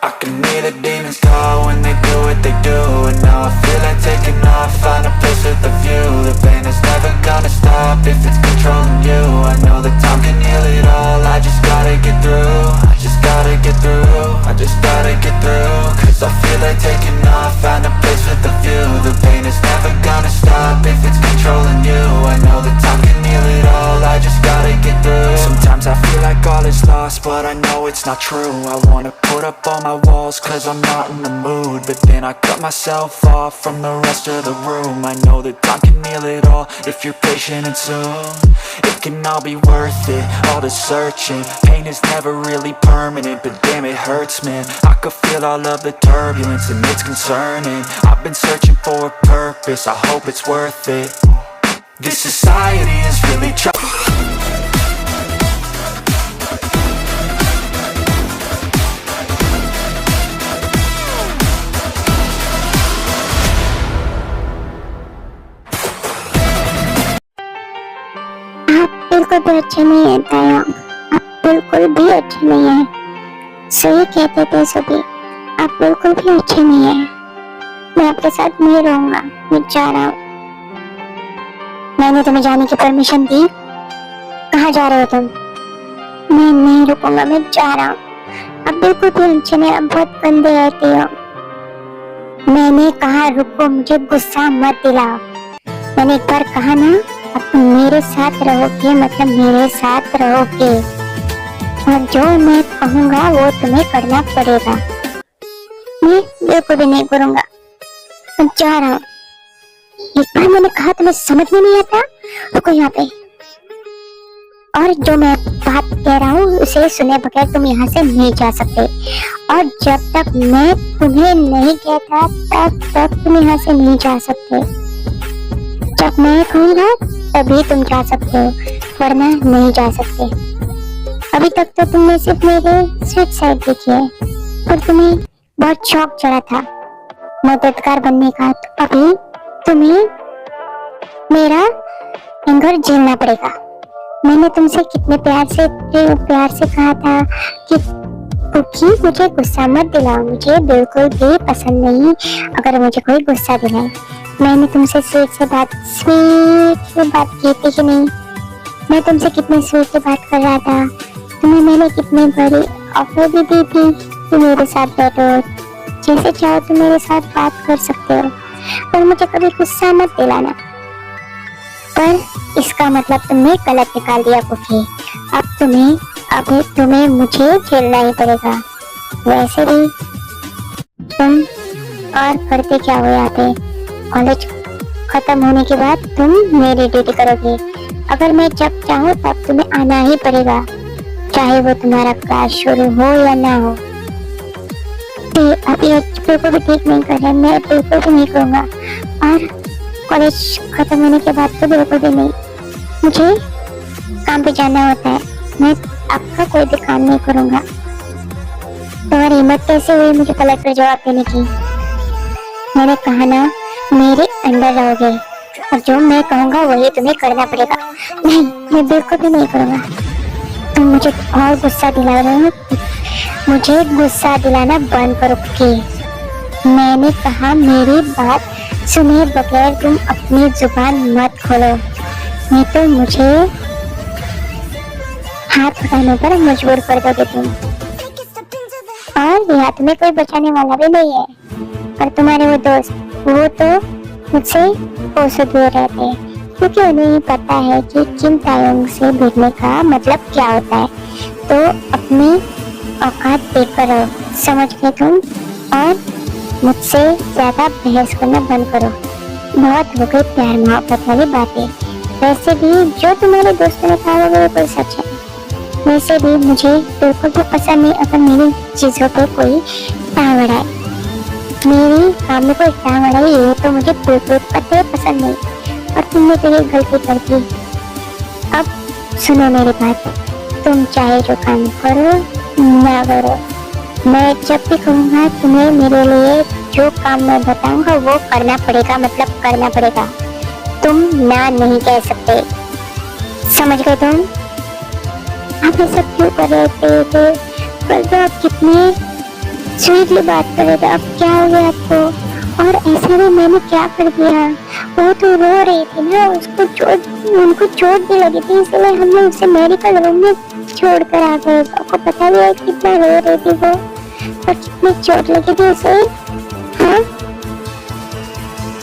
I can hear the demons call when they do what they do. And now I feel like taking off, find a place with a view. The pain is never gonna stop if it's controlling you. I know that time can heal it all, I just gotta get through. I just gotta get through, I just gotta get through. Cause I feel like taking off, find a place with a view. The pain is never gonna stop if it's controlling you. I know that time can heal it all, I just gotta get through. Sometimes I feel like all is lost, but I know it's not true. I wanna put up all my walls cause I'm not in the mood, but then I cut myself off from the rest of the room. I know that time can heal it all if you're patient, and soon it can all be worth it, all the searching. Pain is never really permanent, but damn it hurts, man. I could feel all of the turbulence and it's concerning. I've been searching for a purpose, I hope it's worth it. This society is really बिल्कुल भी अच्छे नहीं है तायंग, आप बिल्कुल भी अच्छे नहीं है। सही कहते थे सभी, आप बिल्कुल भी अच्छे नहीं है। मैं आपके साथ नहीं रहूंगा, मैं जा रहा हूँ। मैंने तुम्हें जाने की परमिशन दी। कहाँ जा रहे हो तुम? मैं नहीं रुकूंगा, मैं जा रहा हूँ। आप बिल्कुल भी अच्छे नहीं, आप बहुत गंदे रहते हो। मैंने कहा रुको, मुझे गुस्सा मत दिलाओ। मैंने एक बार कहा ना, अब तुम मेरे साथ रहोगे मतलब मेरे साथ रहोगे, और जो मैं कहूँगा वो तुम्हें करना पड़ेगा। मैं बिल्कुल भी नहीं करूँगा, मैं जा रहा हूँ। एक बार मैंने कहा तुम्हें समझ में नहीं आता, रुको यहाँ पे। और जो मैं बात कह रहा हूँ उसे सुने बगैर तुम यहाँ से नहीं जा सकते, और जब तक मैं तुम्हें नहीं कहता तब तक तुम यहाँ से नहीं जा सकते। जब मैं कहूँगा तभी तुम जा सकते हो, वरना नहीं जा सकते। अभी तक तो तुमने सिर्फ मेरे स्वीट साइड देखी है, और तुम्हें बहुत शौक चढ़ा था मददगार बनने का, तो अभी तुम्हें मेरा एंगर झेलना पड़ेगा। मैंने तुमसे कितने प्यार से कहा था कि कुकी मुझे गुस्सा मत दिलाओ, मुझे बिल्कुल भी पसंद नहीं अगर मुझे कोई गुस्सा दिलाए। मैंने तुमसे स्वीट से बात की थी कि नहीं? मैं तुमसे कितने स्वीट से बात कर रहा था। तुम्हें मैंने कितने बड़ी ऑफर भी दी थी कि मेरे साथ बैठो, जैसे चाहो तुम मेरे साथ बात कर सकते हो, पर मुझे कभी गुस्सा मत दिलाना। पर इसका मतलब तुमने गलत निकाल दिया कुकी। अब तुम्हें मुझे झेलना ही पड़ेगा। वैसे भी तुम और करते क्या हो यहाँ पे? कॉलेज खत्म होने के बाद तुम मेरी ड्यूटी करोगे। अगर मैं जब चाहूँ तब तुम्हें आना ही पड़ेगा, चाहे वो तुम्हारा क्लास शुरू हो या ना हो। अभी बिल्कुल भी ठीक नहीं कर रहे, मैं बिल्कुल भी नहीं करूँगा, और कॉलेज खत्म होने के बाद तो बिल्कुल भी नहीं। मुझे काम पे जाना होता है, मैं आपका कोई भी काम नहीं करूँगा। तुम्हारी हिम्मत कैसे हुई मुझे पलट कर जवाब देने की? मैंने कहा ना, मेरे अंडर रहोगे, और जो मैं कहूँगा वही तुम्हें करना पड़ेगा। नहीं, मैं बिल्कुल भी नहीं करूँगा। तुम मुझे और गुस्सा दिला रहे हो, मुझे गुस्सा दिलाना बंद करो कि मैंने कहा मेरी बात सुने बगैर तुम अपनी जुबान मत खोलो, नहीं तो मुझे हाथ उठाने पर मजबूर कर दोगे तुम। और यहाँ तुम्हें कोई बचाने वाला भी नहीं है, और तुम्हारे वो दोस्त वो तो मुझसे कोसों दूर रहते हैं, क्योंकि उन्हें पता है कि किम तायोंग से भिड़ने का मतलब क्या होता है। तो अपनी औकात देखकर रहो, समझ गए तुम? और मुझसे ज्यादा बहस करना बंद करो। बहुत हो गई प्यार मोहब्बत वाली बातें। वैसे भी जो तुम्हारे दोस्तों ने कहा वो बिल्कुल सच है। वैसे भी मुझे बिल्कुल भी पसंद नहीं अगर मेरी चीजों पे कोई टांग अड़ाए, मेरी काम में कोई टांग अड़ाई, ये तो मुझे बिल्कुल पसंद नहीं, और तुमने तो ये गलती कर दी। अब सुनो मेरी बात, तुम चाहे जो काम करो ना करो, मैं जब भी कहूँगा तुम्हें मेरे लिए जो काम मैं बताऊँगा वो करना पड़ेगा, मतलब करना पड़ेगा। तुम ना नहीं कह सकते, समझ गए तुम? आप ऐसा क्यों कर रहे थे? कल तो आप कितने स्वीटली बात कर रहे थे, अब क्या हो गया आपको? और ऐसा भी मैंने क्या कर दिया? वो तो रो रही थी ना, उनको चोट भी लगी थी, इसलिए हम लोग उसे मेडिकल रूम में छोड़ कर आ गए। आपको पता भी है कितना रो रही थी वो, और कितनी चोट लगी थी उसे। हाँ,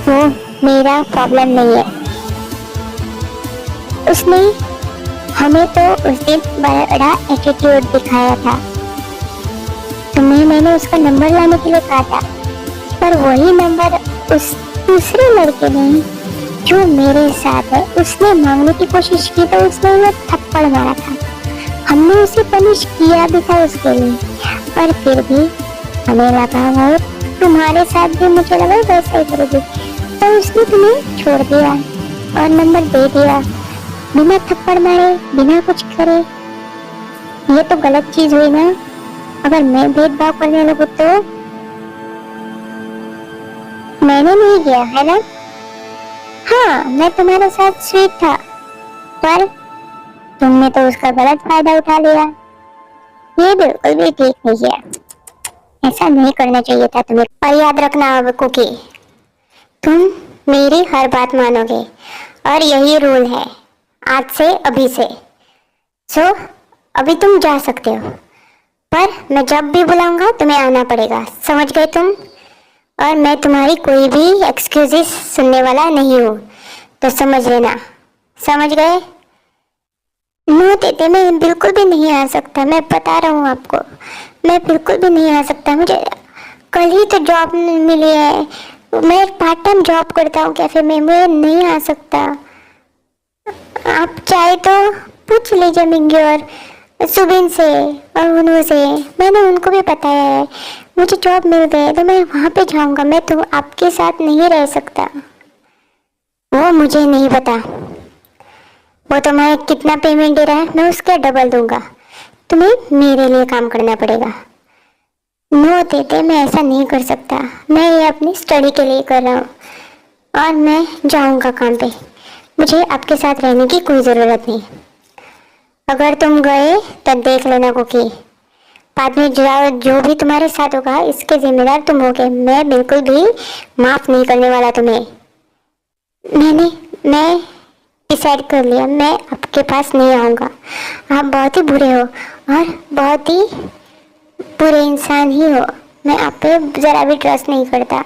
वो मेरा प्रॉब्लम नहीं है। उसने हमें तो उस दिन बड़ा एटीट्यूड दिखाया था, तुम्हें मैंने उसका नंबर लाने के लिए कहा था, पर वही नंबर उस दूसरे लड़के ने जो मेरे साथ है उसने मांगने की कोशिश की, तो उसने उन्हें थप्पड़ मारा था। हमने उसे पनिश किया भी था उसके लिए, पर फिर भी हमें लगा वो तुम्हारे साथ भी मुझे लगा वैसा ही करेगी, तो उसने तुम्हें छोड़ दिया और नंबर दे दिया बिना थप्पड़ मारे, बिना कुछ करे। ये तो गलत चीज हुई ना। अगर मैं भेदभाव करने लगूं तो मैंने नहीं किया है ना। हाँ, मैं तुम्हारे साथ स्वीट था, पर तुमने तो उसका गलत फायदा उठा लिया। ये बिल्कुल भी ठीक नहीं है, ऐसा नहीं करना चाहिए था तुम्हें। और याद रखना अब कुकी, तुम मेरी हर बात मानोगे और यही रूल है आज से, अभी से। सो अभी तुम जा सकते हो, पर मैं जब भी बुलाऊंगा तुम्हें आना पड़ेगा, समझ गए तुम? और मैं तुम्हारी कोई भी एक्सक्यूजेस सुनने वाला नहीं हूँ, तो समझ लेना, समझ गए? नो देते मैं बिल्कुल भी नहीं आ सकता, मैं बता रहा हूँ आपको, मैं बिल्कुल भी नहीं आ सकता। मुझे कल ही तो जॉब मिली है, मैं पार्ट टाइम जॉब करता हूँ कैफे में, मैं नहीं आ सकता। आप चाहे तो पूछ लीजिए मिंगी और सुबिन से और उन्हों से, मैंने उनको भी बताया है। मुझे जॉब मिल गई तो मैं वहाँ पे जाऊँगा, मैं तो आपके साथ नहीं रह सकता। वो मुझे नहीं पता, वो तो मैं कितना पेमेंट दे रहा है मैं उसका डबल दूंगा, तुम्हें मेरे लिए काम करना पड़ेगा। नो देते मैं ऐसा नहीं कर सकता, मैं ये अपनी स्टडी के लिए कर रहा हूँ और मैं जाऊँगा काम पे, मुझे आपके साथ रहने की कोई ज़रूरत नहीं। अगर तुम गए तो देख लेना कुकी, बाद में जो भी तुम्हारे साथ होगा इसके जिम्मेदार तुम होगे, मैं बिल्कुल भी माफ नहीं करने वाला तुम्हें। मैं डिसाइड कर लिया, मैं आपके पास नहीं आऊँगा। आप बहुत ही बुरे हो और बहुत ही बुरे इंसान ही हो, मैं आप पे ज़रा भी ट्रस्ट नहीं करता।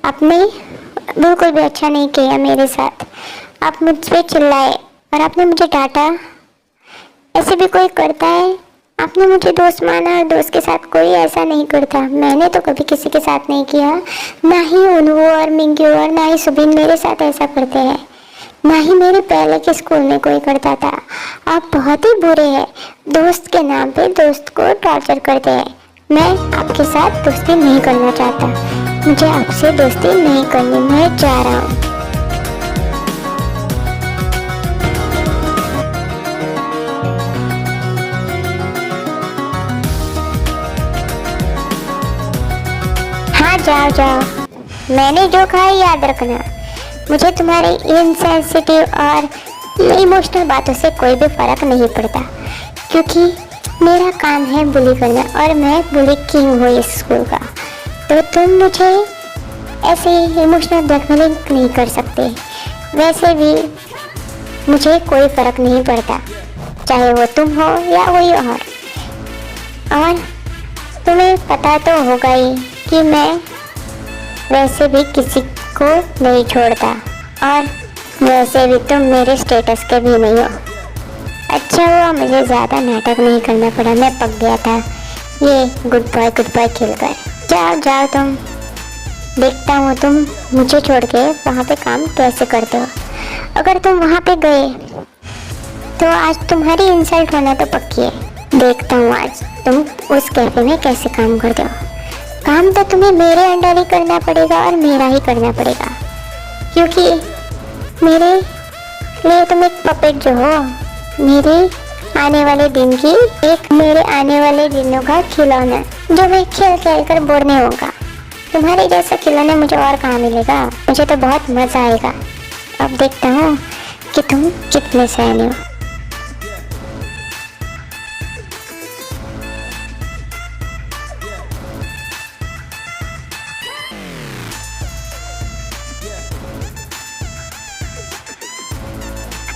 आपने बिल्कुल भी अच्छा नहीं किया मेरे साथ, आप मुझ पे चिल्लाए और आपने मुझे डांटा। ऐसे भी कोई करता है? आपने मुझे दोस्त माना और दोस्त के साथ कोई ऐसा नहीं करता। मैंने तो कभी किसी के साथ नहीं किया, ना ही उन्हू और मिंगी और ना ही सुबिन मेरे साथ ऐसा करते हैं, ना ही मेरे पहले के स्कूल में कोई करता था। आप बहुत ही बुरे हैं, दोस्त के नाम पे दोस्त को टॉर्चर करते हैं। मैं आपके साथ दोस्ती नहीं करना चाहता, मुझे आपसे दोस्ती नहीं करनी, मैं जा रहा हूँ। जाओ जाओ, मैंने जो कहा याद रखना। मुझे तुम्हारी इनसेंसिटिव और इमोशनल बातों से कोई भी फर्क नहीं पड़ता, क्योंकि मेरा काम है बुली करना और मैं बुली किंग हूँ इस स्कूल का। तो तुम मुझे ऐसे इमोशनल ब्लैकमेलिंग नहीं कर सकते। वैसे भी मुझे कोई फर्क नहीं पड़ता, चाहे वो तुम हो या कोई और तुम्हें पता तो होगा ही कि मैं वैसे भी किसी को नहीं छोड़ता, और वैसे भी तुम मेरे स्टेटस के भी नहीं हो। अच्छा हुआ मुझे ज़्यादा नाटक नहीं करना पड़ा, मैं पक गया था ये गुड बाय खेलकर। जाओ जाओ, तुम देखता हूँ तुम मुझे छोड़ के वहाँ पे काम कैसे करते हो। अगर तुम वहाँ पे गए तो आज तुम्हारी इंसल्ट होना तो पक्की है। देखता हूँ आज तुम उस कैफे में कैसे काम करते हो। काम तो तुम्हें मेरे अंडर ही करना पड़ेगा और मेरा ही करना पड़ेगा, क्योंकि मेरे लिए तुम एक पपेट जो हो, मेरे आने वाले दिनों का खिलौना, जो मैं खेल खेल कर बोर नहीं होगा। तुम्हारे जैसा खिलौना मुझे और कहाँ मिलेगा, मुझे तो बहुत मज़ा आएगा। अब देखता हूँ कि तुम कितने सयाने हो।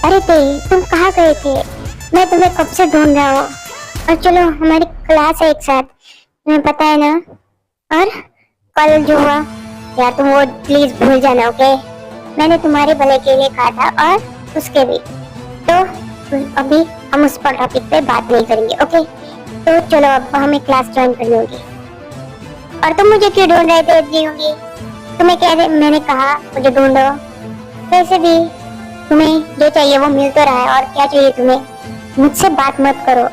अरे ते, तुम कहाँ गए थे? मैं तुम्हें कब से ढूंढ रहा हूँ। और चलो, हमारी क्लास है एक साथ, तुम्हें पता है ना। और कल जो हुआ यार, तुम वो प्लीज भूल जाना, ओके? मैंने तुम्हारे भले के लिए कहा था और उसके भी। तो अभी हम उस पर टॉपिक पे बात नहीं करेंगे, ओके? तो चलो, अब हमें क्लास ज्वाइन करनी होगी। और तुम मुझे क्यों ढूंढ रहे थे इतनी होगी? तुम्हें कह रहे, मैंने कहा मुझे ढूंढो। वैसे भी तुम्हें जो चाहिए वो मिल तो रहा है, और क्या चाहिए तुम्हें? मुझसे बात मत करो,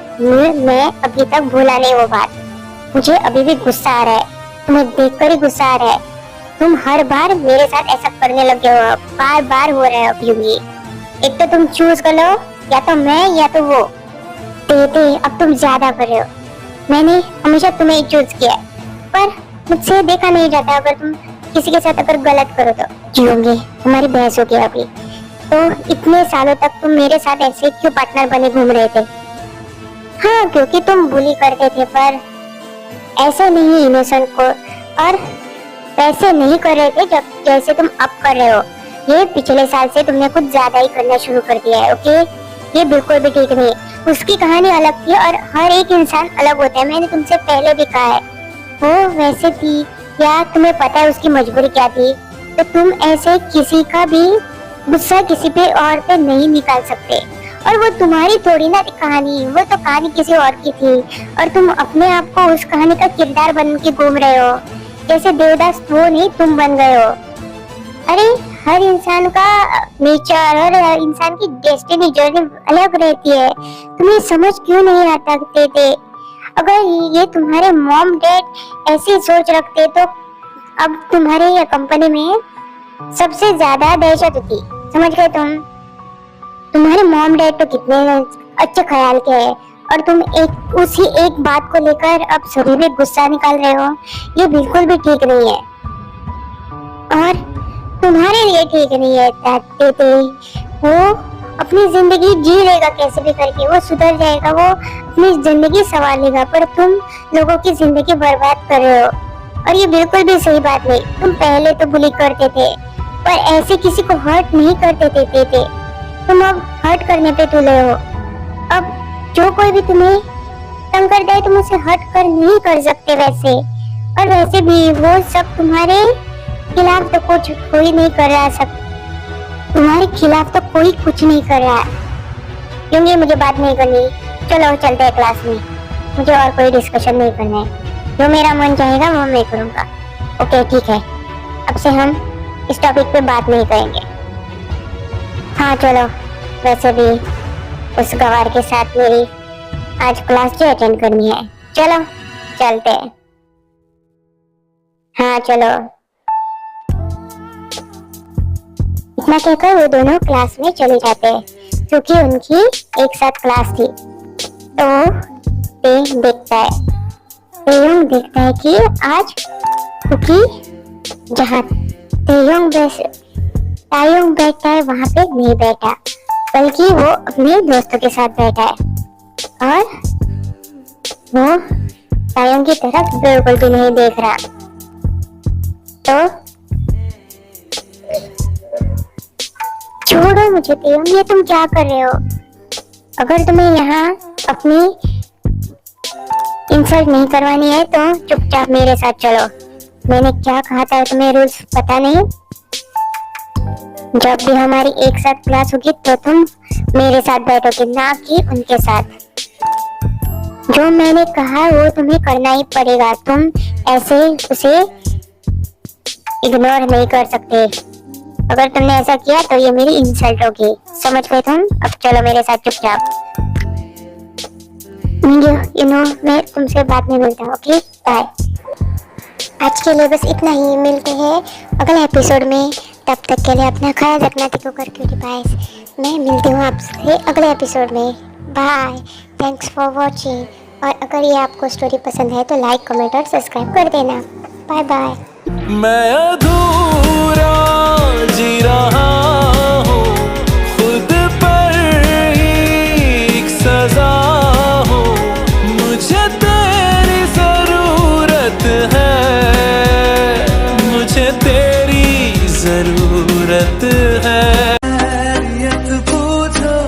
मैं अभी तक भूला नहीं वो बात। मुझे अभी भी गुस्सा आ रहा है, तुम्हें देखकर ही गुस्सा आ रहा है। तुम हर बार मेरे साथ ऐसा करने लगे हो, बार बार हो रहा है अब यूं ही। एक तो तुम चूज कर लो, या तो मैं या तो वो। ते, अब तुम ज्यादा कर रहे हो। मैंने हमेशा तुम्हें ही चूज किया है, पर मुझसे देखा नहीं जाता। अगर तुम किसी के साथ अगर गलत करो तो जीओगे, हमारी बहस होगी अभी। तो इतने सालों तक तुम मेरे साथ ऐसे क्यों पार्टनर बने घूम रहे थे? हाँ, क्योंकि तुम बुली करते थे, पर ऐसे नहीं इनोसेंट को, और वैसे नहीं कर रहे थे जब जैसे तुम अब कर रहे हो। ये पिछले साल से तुमने कुछ ज्यादा ही करना शुरू कर दिया है, ओके? ये बिल्कुल भी ठीक नहीं। उसकी कहानी अलग थी और हर एक इंसान अलग होता है, मैंने तुमसे पहले भी कहा है। वो वैसे थी, या तुम्हें पता है उसकी मजबूरी क्या थी? तो तुम ऐसे किसी का भी गुस्सा किसी पे और पे नहीं निकाल सकते। और वो तुम्हारी थोड़ी ना कहानी, वो तो कहानी किसी और की थी, और तुम अपने आप को उस कहानी का किरदार बन के घूम रहे हो, जैसे देवदास वो नहीं तुम बन गए हो। अरे हर इंसान का नेचर और इंसान की डेस्टिनी जर्नी अलग रहती है, तुम्हें समझ क्यों नहीं आता थे? अगर ये तुम्हारे मॉम डैड ऐसी सोच रखते तो अब तुम्हारे ये कंपनी में सबसे ज्यादा दहशत होती, समझ गए तुम? तुम्हारे मॉम डैड तो कितने अच्छे ख्याल के हैं, और तुम उसी एक बात को लेकर अब सभी में गुस्सा निकाल रहे हो। ये बिल्कुल भी ठीक नहीं है, और तुम्हारे लिए ठीक नहीं है। वो अपनी जिंदगी जी लेगा कैसे भी करके, वो सुधर जाएगा, वो अपनी जिंदगी संवार लेगा, पर तुम लोगों की जिंदगी बर्बाद कर रहे हो। और ये बिल्कुल भी सही बात नहीं। तुम पहले तो बुली करते थे, पर ऐसे किसी को हर्ट नहीं करते थे। तुम अब हर्ट करने पे तुले हो। अब जो कोई भी तुम्हें तंग कर दे, तुम उसे हर्ट कर नहीं कर सकते वैसे। और वैसे भी वो सब तुम्हारे खिलाफ तो कुछ कोई नहीं कर रहा है, सब तुम्हारे खिलाफ तो कोई कुछ नहीं कर रहा है। क्योंकि मुझे बात नहीं करनी, चलो चलते हैं क्लास में। मुझे और कोई डिस्कशन नहीं करना है, जो मेरा मन चाहेगा वो मैं करूँगा। ओके ठीक है, अब से हम इस टॉपिक पे बात नहीं करेंगे। हाँ चलो, वैसे भी उस गवार के साथ मेरी आज क्लास जो अटेंड करनी है, चलो चलते हैं। हाँ चलो। इतना कहकर वो दोनों क्लास में चले जाते हैं, क्योंकि उनकी एक साथ क्लास थी। तो ते देखता है, तेयोंग देखता है कि आज क्योंकि जहाँ तायोंग बैठा है वहाँ पे नहीं बैठा, बल्कि वो अपने दोस्तों के साथ बैठा है, और वो तायोंग की तरफ बिल्कुल भी नहीं देख रहा। तो छोड़ो मुझे तेयोंग, ये तुम क्या कर रहे हो? अगर तुम्हें यहाँ अपनी इंसल्ट नहीं करवानी है तो चुपचाप मेरे साथ चलो। मैंने क्या कहा था, तुम्हें रूल्स पता नहीं? जब भी हमारी एक साथ क्लास होगी तो तुम मेरे साथ बैठोगे, ना कि उनके साथ। जो मैंने कहा वो तुम्हें करना ही पड़ेगा, तुम ऐसे उसे इग्नोर नहीं कर सकते। अगर तुमने ऐसा किया तो ये मेरी इंसल्ट होगी, समझ गए तुम? अब चलो मेरे साथ चुपचाप। मैं तुमसे बात नहीं बोलता, ओके बाय। आज के लिए बस इतना ही, मिलते हैं अगले एपिसोड में। तब तक के लिए अपना ख्याल रखना, टिको कर क्यूटी पाइस। मैं मिलती हूँ आपसे अगले एपिसोड में। Bye, thanks for watching. और अगर ये आपको स्टोरी पसंद है तो लाइक, कमेंट और सब्सक्राइब कर देना। Bye bye. मैं अधूरा जी रहा हूँ, खुद पर एक सजा हो, मुझे तेरी जरूरत है, मुझे तेरी जरूरत है। বোঝো